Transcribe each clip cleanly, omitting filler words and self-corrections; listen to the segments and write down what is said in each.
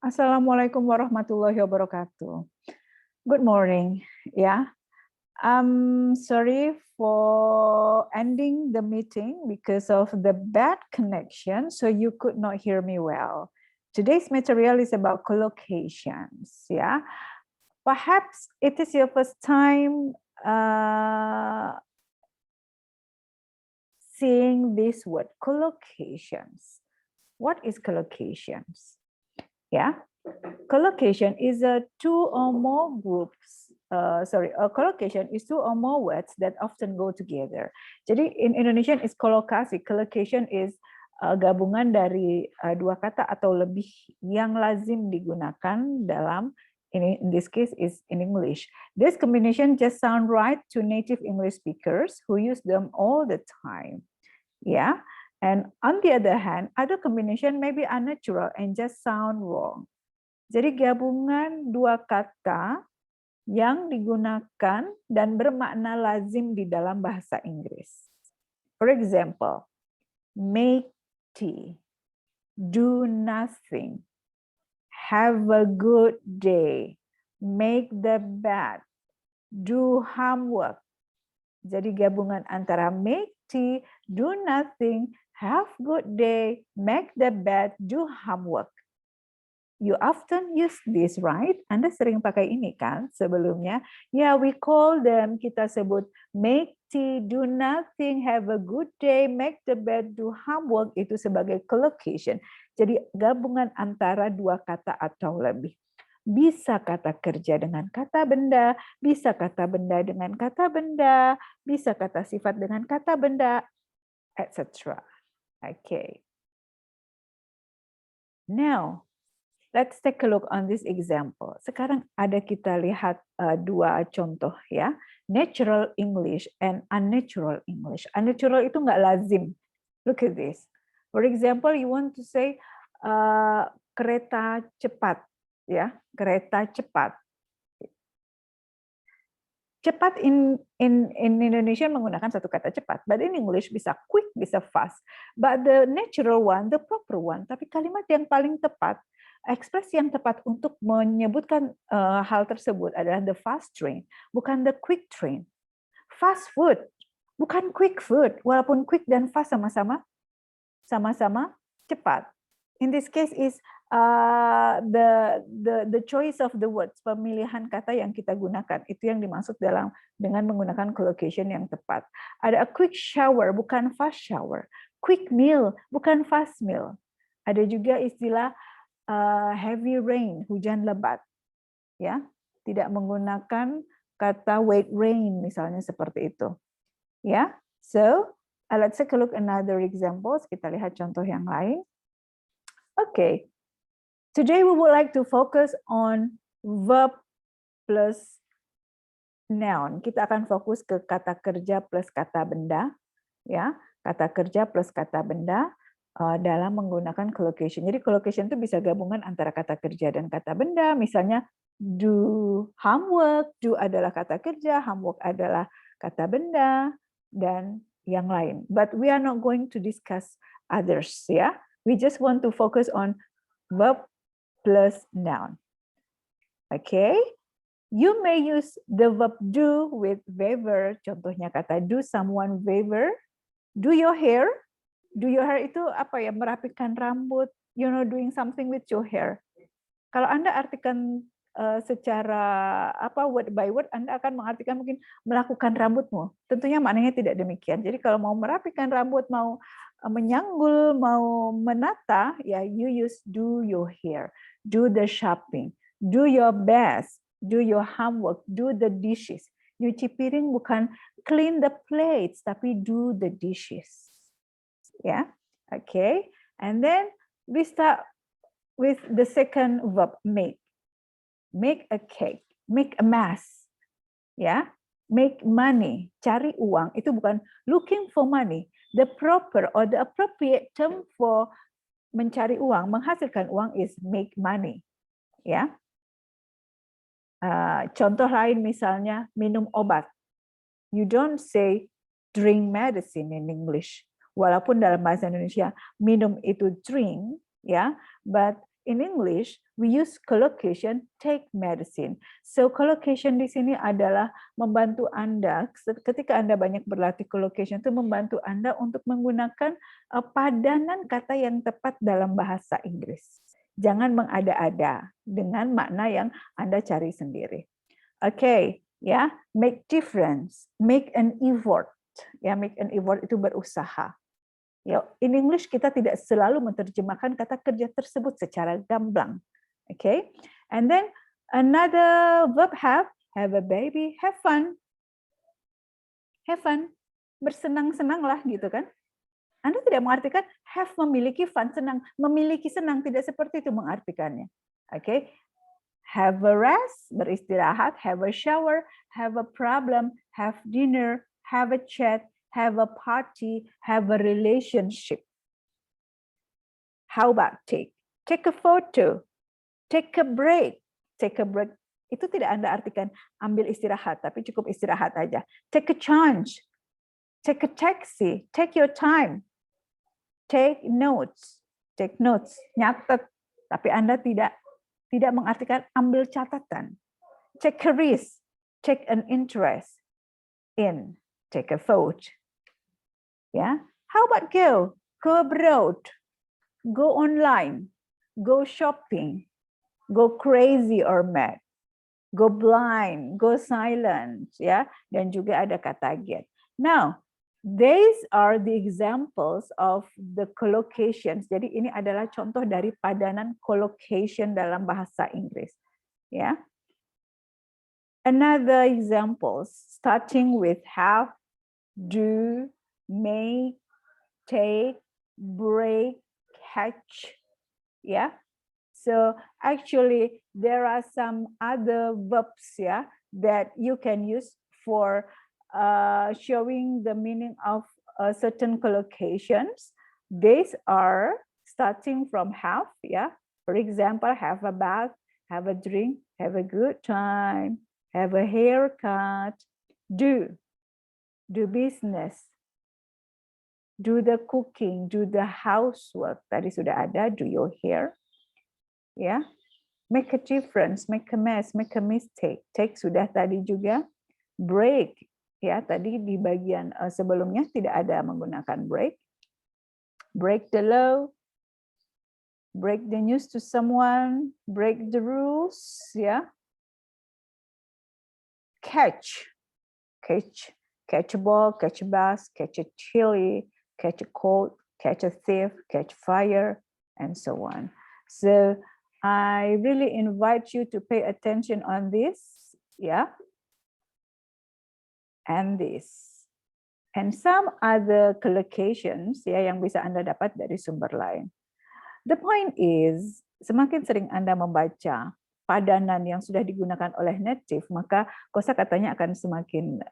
Assalamualaikum warahmatullahi wabarakatuh. Good morning. Yeah, I'm sorry for ending the meeting because of the bad connection, so you could not hear me well. Today's material is about collocations. Yeah, perhaps it is your first time seeing this word collocations. What is collocations? Yeah. Collocation is two or more groups. A collocation is two or more words that often go together. Jadi in Indonesian is kolokasi. Collocation is gabungan dari dua kata atau lebih yang lazim digunakan dalam in this case is in English. This combination just sound right to native English speakers who use them all the time. Yeah. And on the other hand, other combination may be unnatural and just sound wrong. Jadi gabungan dua kata yang digunakan dan bermakna lazim di dalam bahasa Inggris. For example, make tea, do nothing, have a good day, make the bed, do homework. Jadi gabungan antara make tea, do nothing, have good day, make the bed, do homework. You often use this, right? Anda sering pakai ini kan sebelumnya? Yeah, we call them, kita sebut make tea, do nothing, have a good day, make the bed, do homework, itu sebagai collocation. Jadi gabungan antara dua kata atau lebih. Bisa kata kerja dengan kata benda, bisa kata benda dengan kata benda, bisa kata sifat dengan kata benda, etc. Okay. Now, let's take a look on this example. Sekarang ada kita lihat dua contoh ya, natural English and unnatural English. Unnatural itu nggak lazim. Look at this. For example, you want to say kereta cepat, ya, kereta cepat. Cepat in Indonesia menggunakan satu kata cepat, but in English bisa quick, bisa fast. But the natural one, the proper one, tapi kalimat yang paling tepat, ekspresi yang tepat untuk menyebutkan hal tersebut adalah the fast train, bukan the quick train. Fast food, bukan quick food, walaupun quick dan fast sama-sama cepat. In this case is the choice of the words, pemilihan kata yang kita gunakan, itu yang dimaksud dengan menggunakan collocation yang tepat. Ada a quick shower, bukan fast shower. Quick meal, bukan fast meal. Ada juga istilah heavy rain, hujan lebat, ya, tidak menggunakan kata wet rain misalnya seperti itu, ya. So let's take a look another examples. Kita lihat contoh yang lain. Okay, today we would like to focus on verb plus noun. Kita akan fokus ke kata kerja plus kata benda, ya, kata kerja plus kata benda. Dalam menggunakan collocation. Jadi collocation itu bisa gabungan antara kata kerja dan kata benda. Misalnya do homework, do adalah kata kerja, homework adalah kata benda, dan yang lain. But we are not going to discuss others, ya. We just want to focus on verb plus noun. Okay. You may use the verb do with favor. Contohnya kata do someone favor. Do your hair. Do your hair itu apa ya? Merapikan rambut, you know, doing something with your hair. Kalau Anda artikan secara apa word by word, Anda akan mengartikan mungkin melakukan rambutmu. Tentunya maknanya tidak demikian. Jadi kalau mau merapikan rambut, mau menyanggul, mau menata, ya you use do your hair, do the shopping, do your best, do your homework, do the dishes. Nyuci piring bukan clean the plates, tapi do the dishes. Yeah, okay. And then we start with the second verb, make. Make a cake, make a mess. Yeah, make money, cari uang. Itu bukan looking for money. The proper or the appropriate term for mencari uang, menghasilkan uang is make money. Ya. Contoh lain misalnya minum obat. You don't say drink medicine in English. Walaupun dalam bahasa Indonesia minum itu drink, ya, but in English, we use collocation, take medicine. So collocation di sini adalah membantu Anda, ketika Anda banyak berlatih collocation itu membantu Anda untuk menggunakan padanan kata yang tepat dalam bahasa Inggris. Jangan mengada-ada dengan makna yang Anda cari sendiri. Oke, ya, make difference, make an effort. Ya, make an effort itu berusaha. Ya, in English kita tidak selalu menerjemahkan kata kerja tersebut secara gamblang. Okay, and then another verb have a baby, have fun, bersenang-senanglah gitu kan. Anda tidak mengartikan have memiliki fun, senang, memiliki senang, tidak seperti itu mengartikannya. Okay, have a rest, beristirahat, have a shower, have a problem, have dinner, have a chat, have a party, have a relationship. How about take? Take a photo, take a break. Take a break itu tidak Anda artikan ambil istirahat, tapi cukup istirahat aja. Take a chance, take a taxi, take your time, take notes, nyatet, tapi Anda tidak mengartikan ambil catatan. Take a risk, take an interest in, take a vote. Ya, how about go? Go abroad, go online, go shopping, go crazy or mad, go blind, go silent, ya, dan juga ada kata get. Now, these are the examples of the collocations. Jadi ini adalah contoh dari padanan collocation dalam bahasa Inggris. Ya. Another examples starting with have, do, make, take, break, catch. Ya. So actually there are some other verbs that you can use for showing the meaning of certain collocations. These are starting from have, For example, have a bath, have a drink, have a good time, have a haircut, do business, do the cooking, do the housework. Tadi sudah ada, do your hair, Make a difference, make a mess, make a mistake. Take sudah tadi juga. Break, tadi di bagian sebelumnya tidak ada menggunakan break. Break the law, break the news to someone, break the rules, Catch a ball, catch a bus, catch a chili, catch a cold, catch a thief, catch fire, and so on. So I really invite you to pay attention on this, and this. And some other collocations yang bisa Anda dapat dari sumber lain. The point is, semakin sering Anda membaca padanan yang sudah digunakan oleh native, maka kosakatanya akan semakin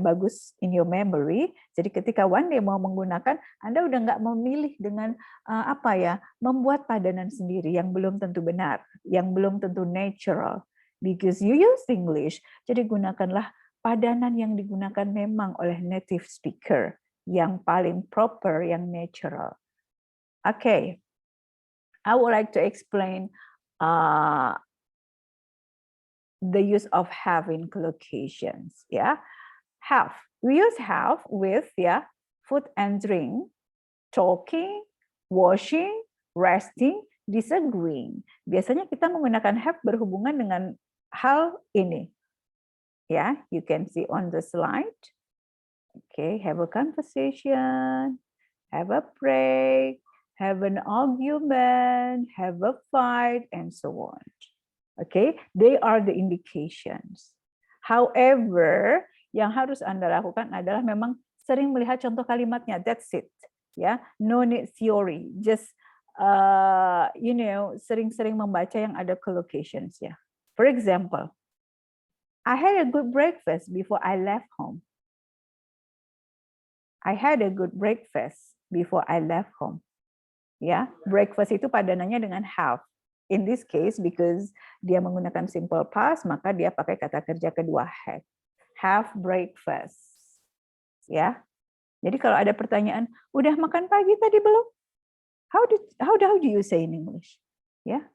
bagus in your memory. Jadi ketika one day mau menggunakan, Anda udah nggak memilih dengan membuat padanan sendiri yang belum tentu benar, yang belum tentu natural. Because you use English, jadi gunakanlah padanan yang digunakan memang oleh native speaker, yang paling proper, yang natural. Okay, I would like to explain the use of have in collocations. Have. We use have with food and drink, talking, washing, resting, disagreeing. Biasanya kita menggunakan have berhubungan dengan hal ini. You can see on the slide. Okay, have a conversation, have a break, have an argument, have a fight, and so on. Okay, they are the indications. However, yang harus Anda lakukan adalah memang sering melihat contoh kalimatnya. That's it. No need theory. Just sering-sering membaca yang ada collocations. For example, I had a good breakfast before I left home. I had a good breakfast before I left home. Breakfast itu padanannya dengan have. In this case, because dia menggunakan simple past, maka dia pakai kata kerja kedua had. Have breakfast. Jadi kalau ada pertanyaan, udah makan pagi tadi belum? How do you say in English? Ya,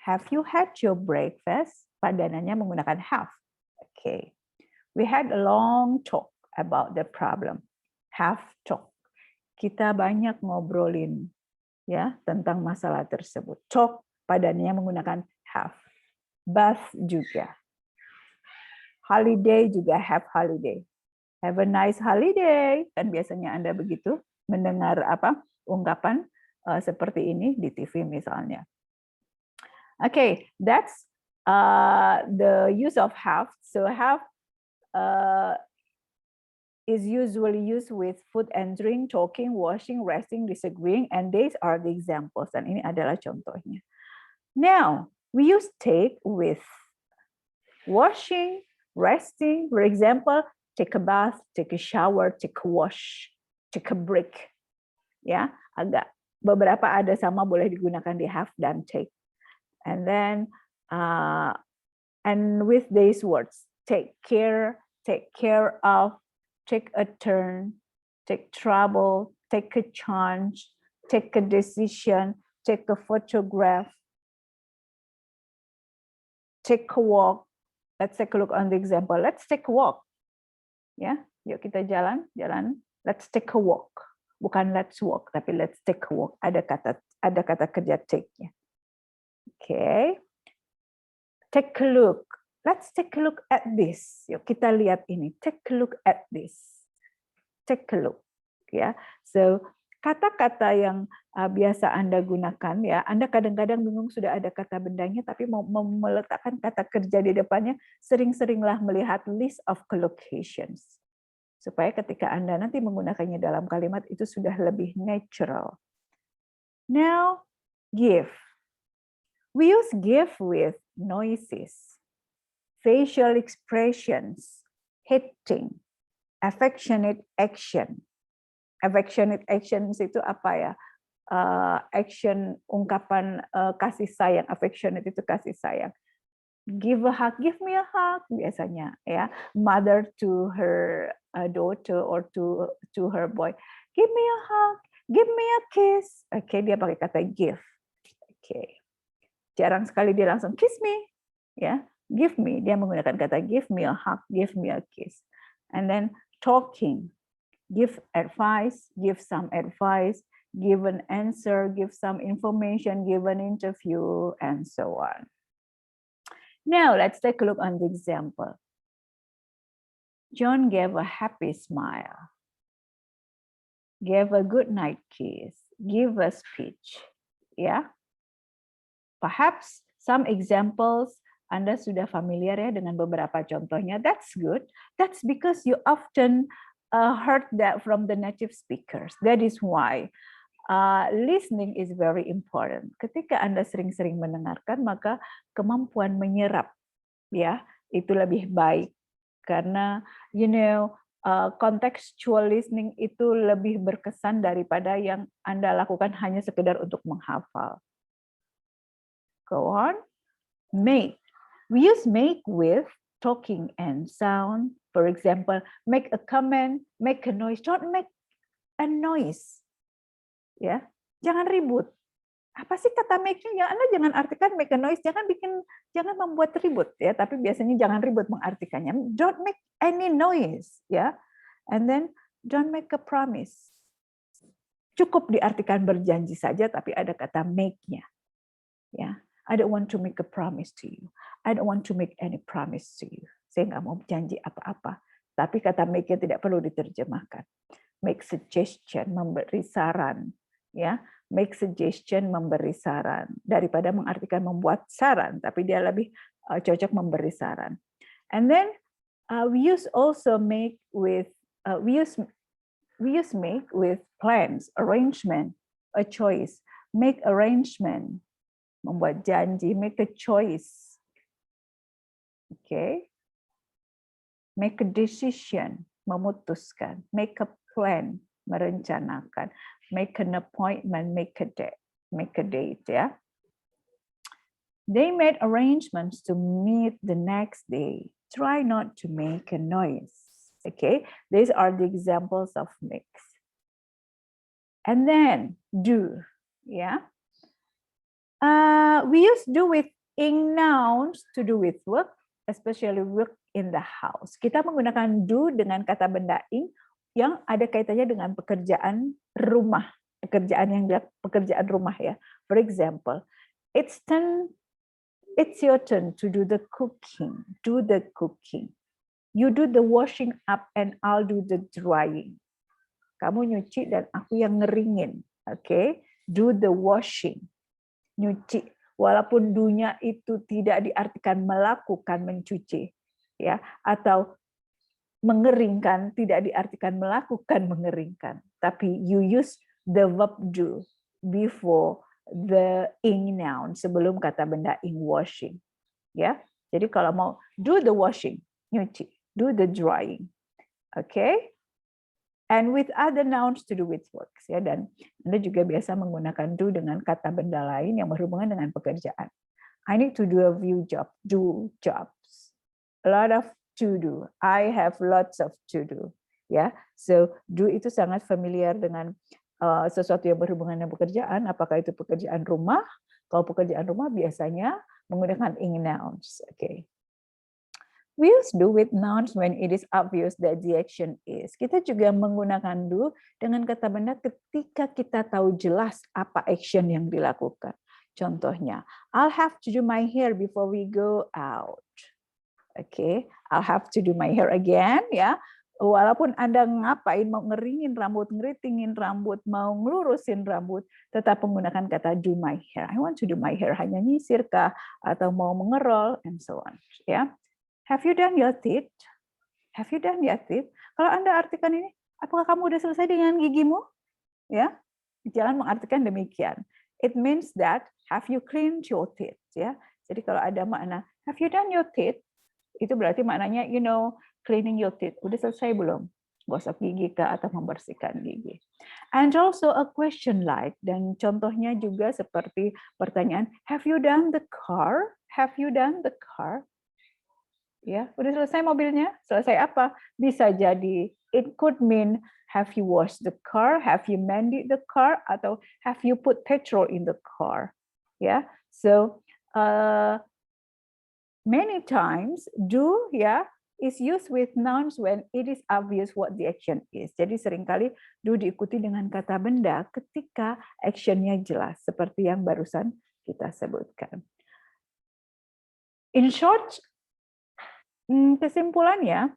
have you had your breakfast? Padanannya menggunakan have. Okay. We had a long talk about the problem. Have talk. Kita banyak ngobrolin ya tentang masalah tersebut. Talk padanannya menggunakan have. Bath juga. Holiday juga have holiday. Have a nice holiday. Kan biasanya Anda begitu mendengar ungkapan seperti ini di TV misalnya. Okay, that's the use of have. So have is usually used with food and drink, talking, washing, resting, disagreeing, and these are the examples. Dan ini adalah contohnya. Now, we use take with washing, resting. For example, take a bath, take a shower, take a wash, take a break. Ya, agak beberapa ada sama boleh digunakan di have dan take. And then, and with these words, take care of, take a turn, take trouble, take a chance, take a decision, take a photograph, take a walk. Let's take a look on the example. Let's take a walk. Ya, yuk kita jalan. Let's take a walk. Bukan let's walk, tapi let's take a walk. Ada kata kerja take-nya. Okay. Take a look. Let's take a look at this. Yuk kita lihat ini. Take a look at this. Take a look. Ya. So kata-kata yang biasa Anda gunakan ya. Anda kadang-kadang bingung sudah ada kata bendanya tapi mau meletakkan kata kerja di depannya, sering-seringlah melihat list of collocations. Supaya ketika Anda nanti menggunakannya dalam kalimat itu sudah lebih natural. Now, give. We use give with noises, facial expressions, hitting, affectionate action. Affectionate actions itu apa ya? Action ungkapan kasih sayang. Affectionate itu kasih sayang. Give a hug, give me a hug biasanya ya. Mother to her daughter or to her boy. Give me a hug, give me a kiss. Oke, dia pakai kata give. Oke. Jarang sekali dia langsung kiss me, ya. Give me, dia menggunakan kata give me a hug, give me a kiss. And then talking, give advice, give some advice, give an answer, give some information, give an interview, and so on. Now let's take a look on the example. John gave a happy smile, gave a good night kiss, give a speech, ya. Perhaps some examples Anda sudah familiar ya dengan beberapa contohnya. That's good. That's because you often heard that from the native speakers. That is why listening is very important. Ketika Anda sering-sering mendengarkan, maka kemampuan menyerap ya itu lebih baik karena contextual listening itu lebih berkesan daripada yang Anda lakukan hanya sekedar untuk menghafal. Go on. Make. We use make with talking and sound. For example, make a comment, make a noise. Don't make a noise. Ya, jangan ribut. Apa sih kata make-nya? Ya, Anda jangan artikan make a noise, jangan membuat ribut ya, tapi biasanya jangan ribut mengartikannya. Don't make any noise, ya. And then don't make a promise. Cukup diartikan berjanji saja tapi ada kata make-nya. Ya. I don't want to make a promise to you. I don't want to make any promise to you. Saya nggak mau janji apa-apa. Tapi kata make-nya tidak perlu diterjemahkan. Make suggestion, memberi saran. Ya, make suggestion, memberi saran. Daripada mengartikan membuat saran, tapi dia lebih cocok memberi saran. And then we use make with plans, arrangement, a choice. Make arrangement. Membuat janji, make a choice. Okay. Make a decision, memutuskan. Make a plan, merencanakan. Make an appointment, make a date, ya. They made arrangements to meet the next day. Try not to make a noise. Okay, these are the examples of makes. And then do, yeah. We use do with ing nouns to do with work, especially work in the house. Kita menggunakan do dengan kata benda ing yang ada kaitannya dengan pekerjaan rumah, pekerjaan rumah ya. For example, it's your turn to do the cooking. Do the cooking. You do the washing up and I'll do the drying. Kamu nyuci dan aku yang ngeringin. Okay? Do the washing. Nyuci. Walaupun dunya itu tidak diartikan melakukan mencuci, ya, atau mengeringkan tidak diartikan melakukan mengeringkan, tapi you use the verb do before the ing noun, sebelum kata benda ing washing, ya. Jadi kalau mau do the washing, nyuci, do the drying, okay? And with other nouns to do with works, ya. Dan Anda juga biasa menggunakan do dengan kata benda lain yang berhubungan dengan pekerjaan. I need to do a few jobs, do jobs. A lot of to do. I have lots of to do. Ya, so do itu sangat familiar dengan sesuatu yang berhubungan dengan pekerjaan. Apakah itu pekerjaan rumah? Kalau pekerjaan rumah biasanya menggunakan ing nouns. Okay. We use do with nouns when it is obvious that the action is. Kita juga menggunakan do dengan kata benda ketika kita tahu jelas apa action yang dilakukan. Contohnya, I'll have to do my hair before we go out. Okay, I'll have to do my hair again, ya. Walaupun Anda ngapain, mau ngeringin rambut, ngeritingin rambut, mau ngelurusin rambut, tetap menggunakan kata do my hair. I want to do my hair, hanya nyisir kah, atau mau mengerol, and so on. Ya. Have you done your teeth? Have you done your teeth? Kalau Anda artikan ini, apakah kamu udah selesai dengan gigimu? Ya, jangan mengartikan demikian. It means that have you cleaned your teeth? Ya, jadi kalau ada makna have you done your teeth, itu berarti maknanya cleaning your teeth. Udah selesai belum? Gosok gigi kah atau membersihkan gigi? And also a question like, dan contohnya juga seperti pertanyaan, have you done the car? Have you done the car? Ya, udah selesai mobilnya? Selesai apa? Bisa jadi it could mean have you washed the car, have you mended the car, atau have you put petrol in the car? Ya, so many times do is used with nouns when it is obvious what the action is. Jadi seringkali do diikuti dengan kata benda ketika actionnya jelas, seperti yang barusan kita sebutkan. In short, kesimpulannya,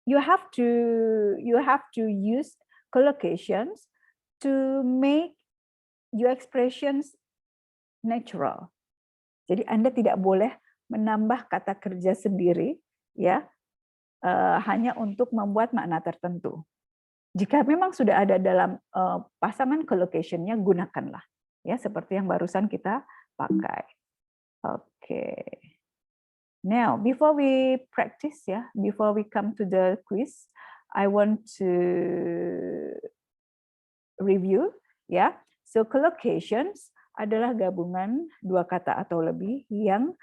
you have to use collocations to make your expressions natural. Jadi Anda tidak boleh menambah kata kerja sendiri, ya, hanya untuk membuat makna tertentu. Jika memang sudah ada dalam pasangan collocation-nya, gunakanlah, ya, seperti yang barusan kita pakai. Okay. Now, before we practice, before we come to the quiz, I want to review, ya. So collocations adalah gabungan dua kata atau lebih yang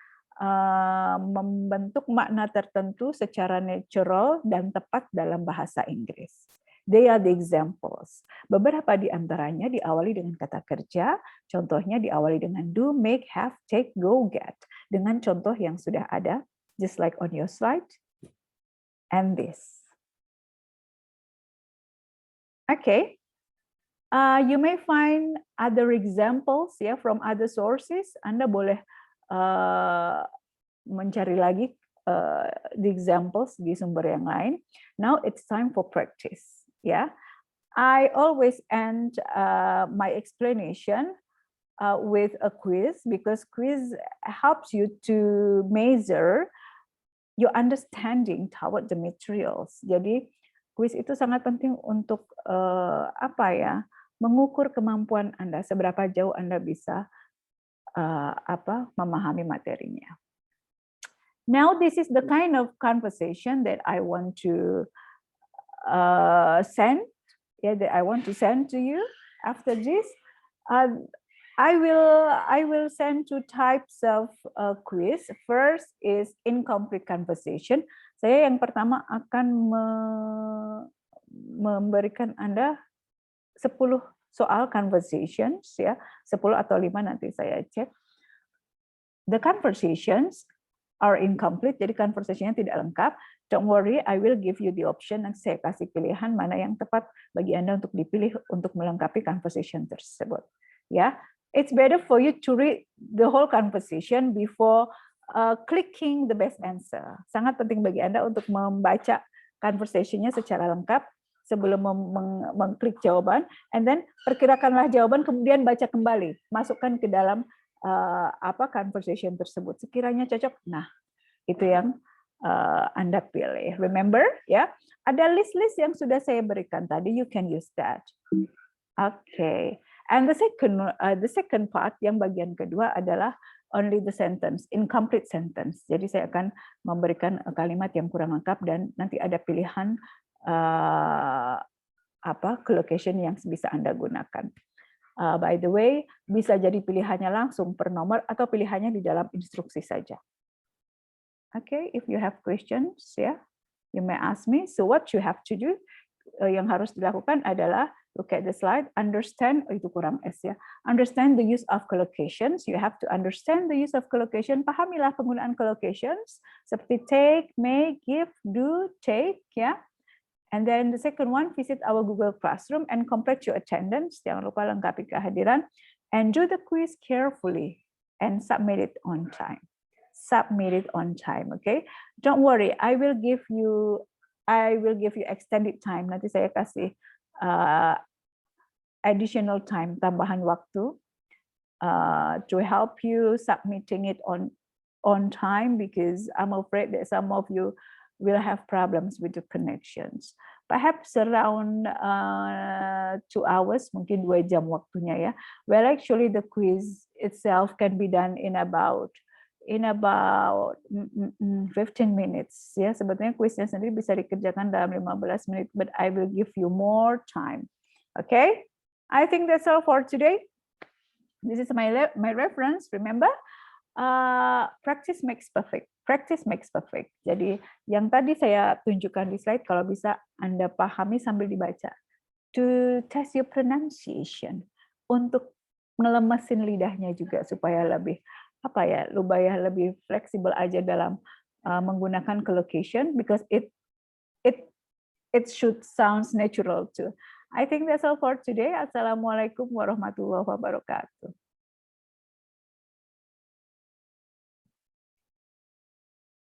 membentuk makna tertentu secara natural dan tepat dalam bahasa Inggris. They are the examples. Beberapa di antaranya diawali dengan kata kerja, contohnya diawali dengan do, make, have, take, go, get. Dengan contoh yang sudah ada, just like on your slide, and this. Okay. You may find other examples from other sources. Anda boleh mencari lagi the examples di sumber yang lain. Now it's time for practice. I always end my explanation with a quiz, because quiz helps you to measure your understanding toward the materials. Jadi quiz itu sangat penting untuk mengukur kemampuan Anda, seberapa jauh Anda bisa memahami materinya. Now this is the kind of conversation that I want to send, that I want to send to you. After this, I will send two types of quiz. First is incomplete conversation. Saya yang pertama akan memberikan Anda 10 soal conversations ya, 10 atau 5 nanti saya cek. The conversations are incomplete, jadi conversation-nya tidak lengkap. Don't worry, I will give you the option, nanti saya kasih pilihan mana yang tepat bagi Anda untuk dipilih untuk melengkapi conversation tersebut. Ya, it's better for you to read the whole conversation before clicking the best answer. Sangat penting bagi Anda untuk membaca conversation-nya secara lengkap sebelum mengklik jawaban, and then perkirakanlah jawaban, kemudian baca kembali, masukkan ke dalam conversation tersebut. Sekiranya cocok, nah itu yang Anda pilih. Remember ya, ada list-list yang sudah saya berikan tadi, you can use that. Okay. And the second part, yang bagian kedua adalah only the sentence, incomplete sentence. Jadi saya akan memberikan kalimat yang kurang lengkap dan nanti ada pilihan collocation yang bisa Anda gunakan. By the way, bisa jadi pilihannya langsung per nomor atau pilihannya di dalam instruksi saja. Okay, if you have questions, ya, you may ask me. So what you have to do, yang harus dilakukan adalah look at the slide, understand, itu kurang S ya, understand the use of collocations. You have to understand the use of collocation. Pahamilah penggunaan collocations seperti take, make, give, do, take, ya. And then the second one, visit our Google Classroom and complete your attendance. Jangan lupa lengkapi kehadiran. And do the quiz carefully and submit it on time. Submit it on time, okay? Don't worry, I will give you extended time. Nanti saya kasih additional time, tambahan waktu to help you submitting it on time, because I'm afraid that some of you will have problems with the connections. Perhaps around 2 hours, mungkin 2 jam waktunya ya. Well, actually the quiz itself can be done in about 15 minutes ya. Sebetulnya kuisnya sendiri bisa dikerjakan dalam 15 menit, but I will give you more time. Okay? I think that's all for today. This is my reference. Remember, practice makes perfect. Practice makes perfect. Jadi yang tadi saya tunjukkan di slide, kalau bisa Anda pahami sambil dibaca. To test your pronunciation, untuk ngelemesin lidahnya juga supaya lebih lebih fleksibel aja dalam menggunakan collocation, because it should sounds natural too. I think that's all for today. Assalamualaikum warahmatullahi wabarakatuh.